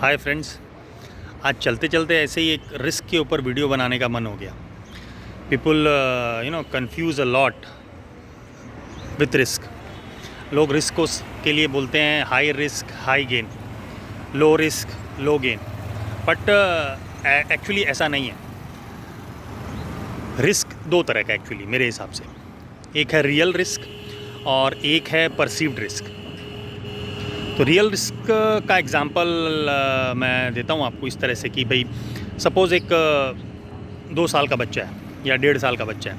Hi friends, आज चलते चलते ऐसे ही एक रिस्क के ऊपर वीडियो बनाने का मन हो गया। People confuse a lot with risk. लोग रिस्क को के लिए बोलते हैं high risk high gain, low risk low gain, but actually ऐसा नहीं है। रिस्क दो तरह का एक्चुअली मेरे हिसाब से, एक है रियल रिस्क और एक है परसीव्ड रिस्क। तो रियल रिस्क का एग्ज़ाम्पल मैं देता हूँ आपको इस तरह से कि भाई सपोज़ एक 2 साल का बच्चा है या 1.5 साल का बच्चा है,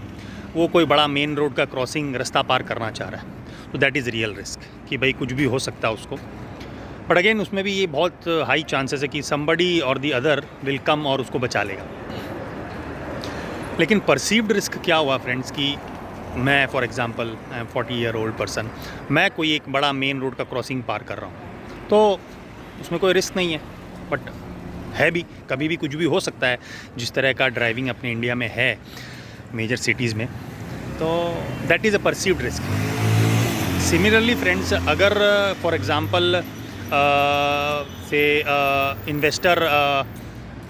वो कोई बड़ा मेन रोड का क्रॉसिंग रास्ता पार करना चाह रहा है, तो दैट इज़ रियल रिस्क कि भाई कुछ भी हो सकता है उसको। बट अगेन उसमें भी ये बहुत हाई चांसेस है कि समबडी और दी अदर विल कम और उसको बचा लेगा। लेकिन परसीव्ड रिस्क क्या हुआ फ्रेंड्स कि मैं for example I am 40 year old person, मैं कोई एक बड़ा मेन रोड का क्रॉसिंग पार कर रहा हूँ, तो उसमें कोई रिस्क नहीं है, बट है भी, कभी भी कुछ भी हो सकता है। जिस तरह का ड्राइविंग अपने इंडिया में है मेजर सिटीज़ में, तो that is a perceived risk. Similarly friends, अगर फॉर एग्ज़ाम्पल से investor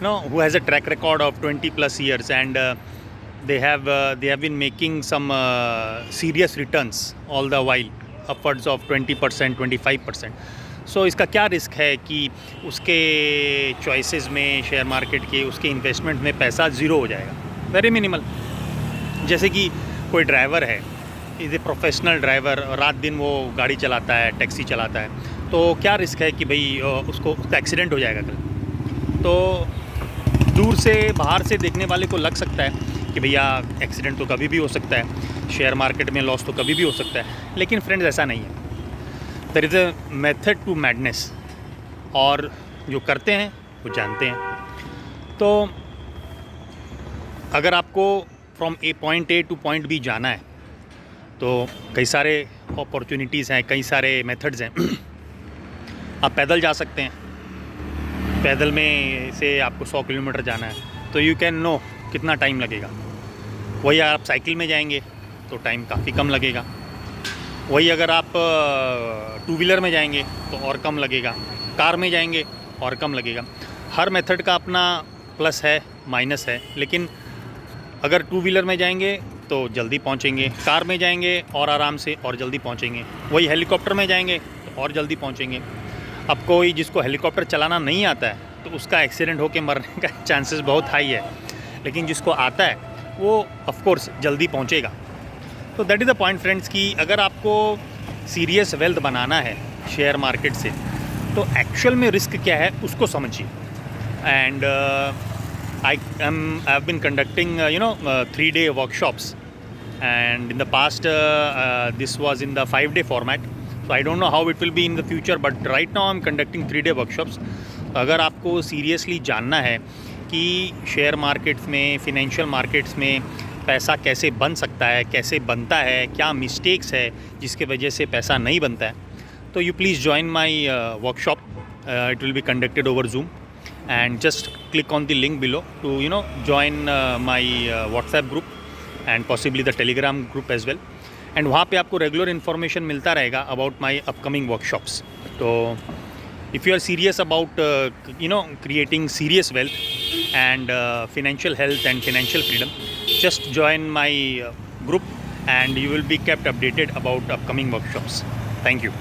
who has a track record of 20+ years and they have been making some serious returns all the while, upwards of 20%, 25%. सो इसका क्या risk है कि उसके choices में, share market के, उसके इन्वेस्टमेंट में पैसा ज़ीरो हो जाएगा, वेरी मिनिमल। जैसे कि कोई ड्राइवर है, इज़ ए प्रोफेशनल ड्राइवर, रात दिन वो गाड़ी चलाता है, टैक्सी चलाता है, तो क्या रिस्क है कि भाई उसका एक्सीडेंट हो जाएगा कल। तो दूर से, बाहर से देखने वाले को लग सकता है कि भैया एक्सीडेंट तो कभी भी हो सकता है, शेयर मार्केट में लॉस तो कभी भी हो सकता है, लेकिन फ्रेंड्स ऐसा नहीं है। There is a method to madness, और जो करते हैं वो जानते हैं। तो अगर आपको from point A to point B जाना है, तो कई सारे अपॉर्चुनिटीज़ हैं, कई सारे मेथड्स हैं। आप पैदल जा सकते हैं, पैदल में से आपको 100 किलोमीटर जाना है, तो यू कैन नो कितना टाइम लगेगा। वही आप साइकिल में जाएंगे तो टाइम काफ़ी कम लगेगा। वही अगर आप 2 व्हीलर में जाएंगे तो और कम लगेगा, कार में जाएंगे और कम लगेगा। हर मेथड का अपना प्लस है, माइनस है, लेकिन अगर 2 व्हीलर में जाएंगे तो जल्दी पहुंचेंगे, कार में जाएंगे और आराम से और जल्दी पहुंचेंगे, वही हेलीकॉप्टर में जाएंगे तो और जल्दी पहुंचेंगे। अब कोई जिसको हेलीकॉप्टर चलाना नहीं आता है तो उसका एक्सीडेंट होकर मरने का चांसेस बहुत हाई है, लेकिन जिसको आता है वो ऑफ कोर्स जल्दी पहुंचेगा। तो that is the point friends कि अगर आपको सीरियस वेल्थ बनाना है शेयर मार्केट से, तो एक्चुअल में रिस्क क्या है उसको समझिए। And I have been conducting 3-day workshops, and in the past this was in the 5-day format, so I don't know how it will be in the future, but right now I'm conducting 3-day workshops. अगर आपको seriously जानना है कि share markets में, financial markets में पैसा कैसे बन सकता है, कैसे बनता है, क्या मिस्टेक्स है जिसके वजह से पैसा नहीं बनता है, तो you please join my workshop. It will be conducted over Zoom, and just click on the link below to join my WhatsApp group and possibly the Telegram group as well. And वहाँ पे आपको regular information मिलता रहेगा about my upcoming workshops. तो if you are serious about creating serious wealth and financial health and financial freedom, just join my group and you will be kept updated about upcoming workshops. Thank you.